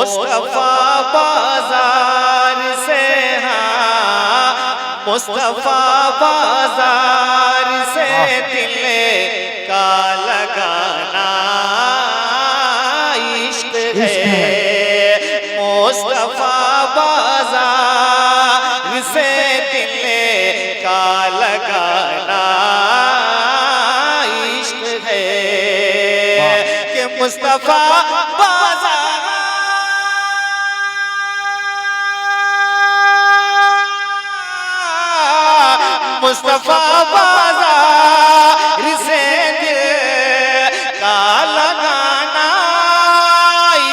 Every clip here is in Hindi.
मुस्तफा बाजार से, हाँ मुस्तफा बाजार से दिल का लगाना इश्क है। मुस्तफा बाजार से दिल का लगाना इश्क है कि मुस्तफा मुस्तफा बाजार से दिल का लगाना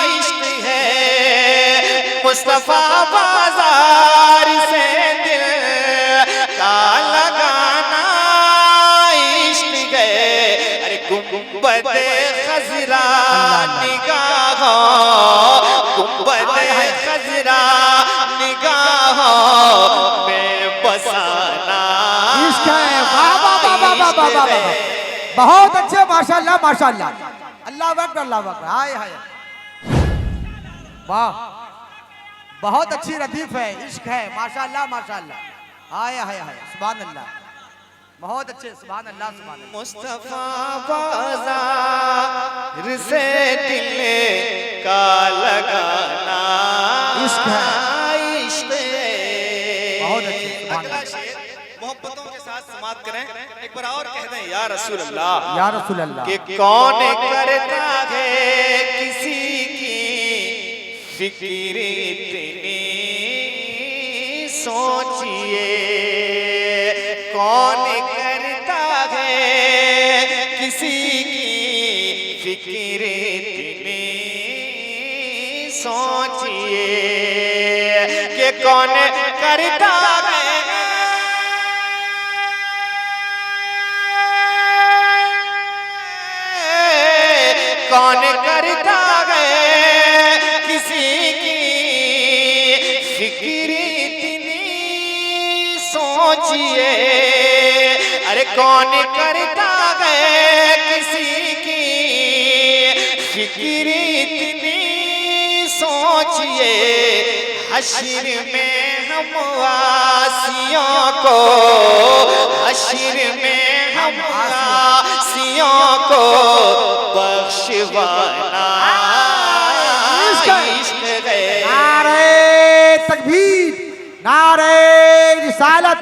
इश्क है। मुस्तफा बाजार से दिल का लगाना इश्क है। अरे गुंबद खजरा निगाहों, गुंबद खजरा निगाहों में बसाना बहुत अच्छे, माशाल्लाह माशाल्लाह, अल्लाह अकबर अल्लाह अकबर। हाय हाय, वाह, बहुत अच्छी रदीफ है, इश्क है, माशाल्लाह माशाल्लाह। हाय हाय हाय, सुभान अल्लाह, बहुत अच्छे, सुभान अल्लाह सुभान अल्लाह। मुस्तफा बाजार से दिल का लगाना इश्क है, इश्क है। बहुत अच्छे। अगला शेर मोहब्बतों के साथ समाप्त करें, एक बार और कह दें या रसूल अल्लाह, या रसूल अल्लाह। कि कौन करता है किसी की फिक्र इतनी सोचिए, कौन करता है किसी की फिक्र इतनी सोचिए, कि कौन करता है कौन करता है किसी की फिक्र इतनी सोचिए। अरे कौन करता है किसी की फिक्र इतनी सोचिए। हश्र में हम आसियों को, हश्र में हम आसियों को बख्शवाना इश्क है। नारे तकबीर, नारे रिसालत,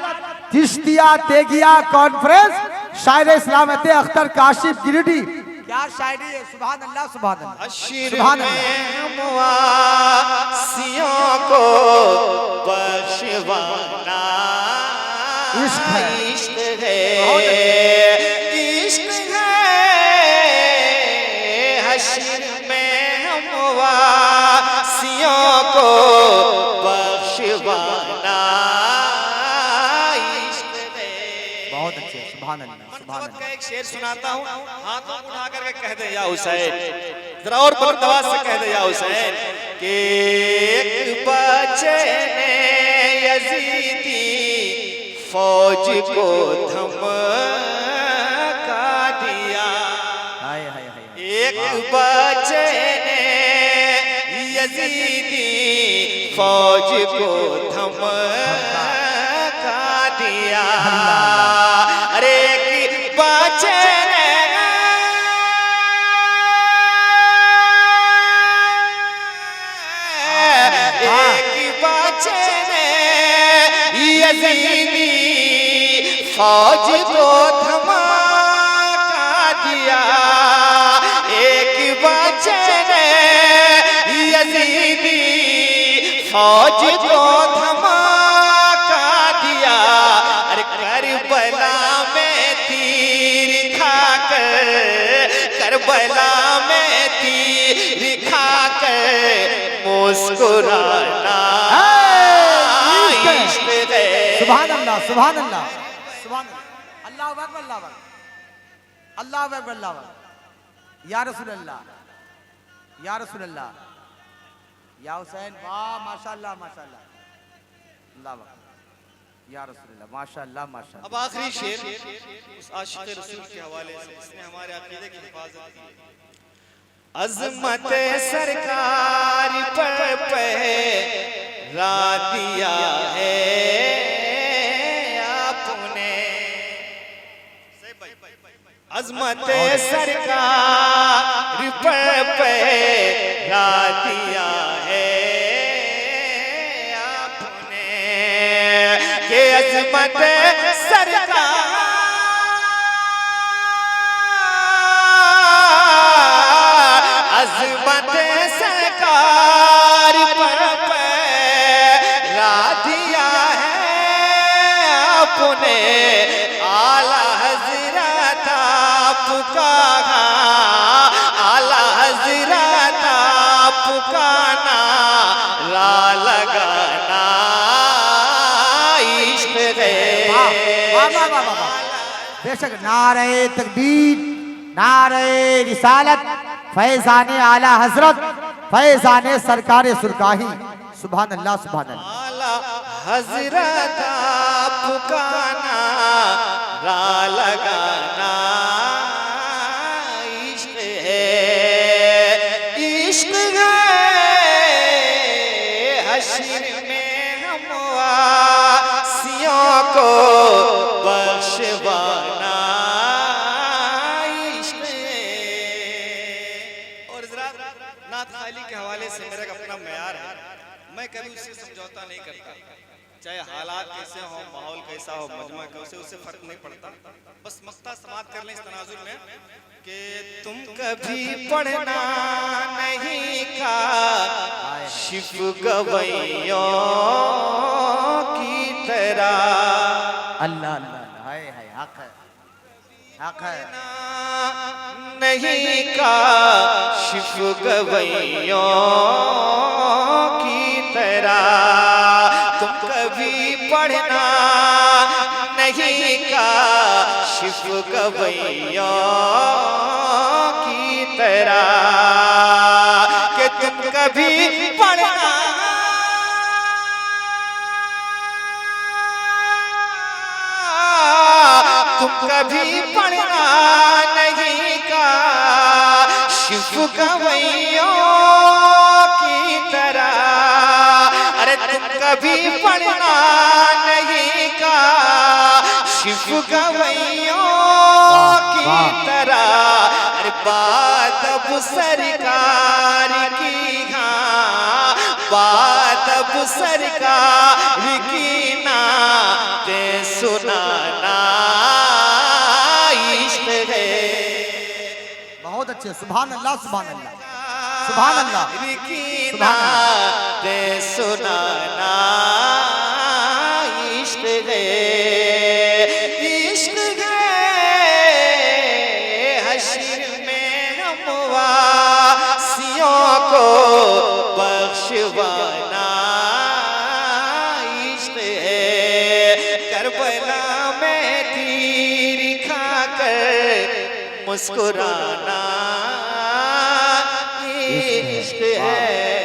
चिश्तिया तेगिया कॉन्फ्रेंस, शायर इस्लामत अख्तर काशिफ गिरिडी। क्या शायरी है, सुभान अल्लाह सुभान अल्लाह। सुभान अल्लाह। आसियों को बख्शवाना इश्क है, इश्क है, इश्क है। हश्र में हम वासियों को बख्शवाना इश्क है। बहुत अच्छे, सुभान अल्लाह सुभान का अल्लाह। एक शेर सुनाता हूँ, हाथों उठा करके कह दे या हुसैन, जरा और बदतवाज से कह दे या हुसैन, कि एक बच्चे ने यजीदी फौज को धमका दिया। हाय हाय हाय, एक बच्चे ने यजीदी फौज को धमका दिया। अरे एक बच्चे ने एक बच्चे ने यजीदी फौज को धमका दिया। एक बच्चे ने यजीदी फौज को धमका दिया। अरे करबला में तीर खाकर, करबला में तीर खाकर मुस्कुराना इश्क है। सुभान अल्लाह सुभान अल्लाह सुभान अल्लाह। अल्लाह अकबर अल्लाह अकबर, अल्लाह अकबर अल्लाह अकबर। या रसूल अल्लाह, या रसूल अल्लाह, या हुसैन, वाह माशाल्लाह माशाल्लाह, अल्लाह अकबर, या रसूल अल्लाह, माशाल्लाह माशाल्लाह। अब आखिरी शेर उस आशिक रसूल के हवाले से, इसने हमारे अकीदे की हिफाजत की। अजमत सरकार पर पहरा दिया है आपने, अजमत सरकार पर पहरा दिया है आपने, के अजमत सरकार अज़मत सरकार पर पहरा दिया है आपने, आला हज़रत आपका, आला हज़रत आपका नारा लगाना इश्क़ है। बेशक नारे तकबीर, नारे रिसालत, फैज़ाने आला हजरत, फैज़ाने सरकार सुरकाही। सुभान अल्लाह, सुभान अल्लाह। आला हज़रत आपका नारा लगाना इश्क़ है, इश्क़ है। हश्र में हम वासियों को बख्शवाना इश्क़ है। और ज़रा नात खाली के हवाले से मेरा एक अपना मयार है, मैं कभी उससे समझौता नहीं करता, चाहे हालात कैसे हो, माहौल कैसा हो, मजमा कैसे, उससे फर्क नहीं पड़ता। बस मक्ता समाप्त कर लें इस तनाजुर में कि तुम कभी पढ़ना नहीं का शिफ गवैयों की तरह। अल्लाह अल्लाह, हाय हाय, हक है, हक है। नहीं का शिफ गवैयों की तरह, तुम कभी पढ़ना नहीं का शिफ गवैयों की तरह, कि तुम कभी पढ़ना तुम कभी पढ़ना नहीं का शिफ गवैयों की तरह। अरे तुम कभी पढ़ना नहीं का शिफ गवैयों की तरह। अरे बात अब सरकार की, हाँ बात अब सरकार की ना ते सुनाना इश्क़ है। बहुत अच्छे, सुभान अल्लाह, सुभान अल्लाह, सुभान अल्लाह, सुभान अल्लाह। ते सुनाना इश्क़ है, इश्क़ है। हश्र में हम वासियों को बख्शवाना इश्क़ है, करबला में तीर खाकर मुस्कुराना इश्क़ है।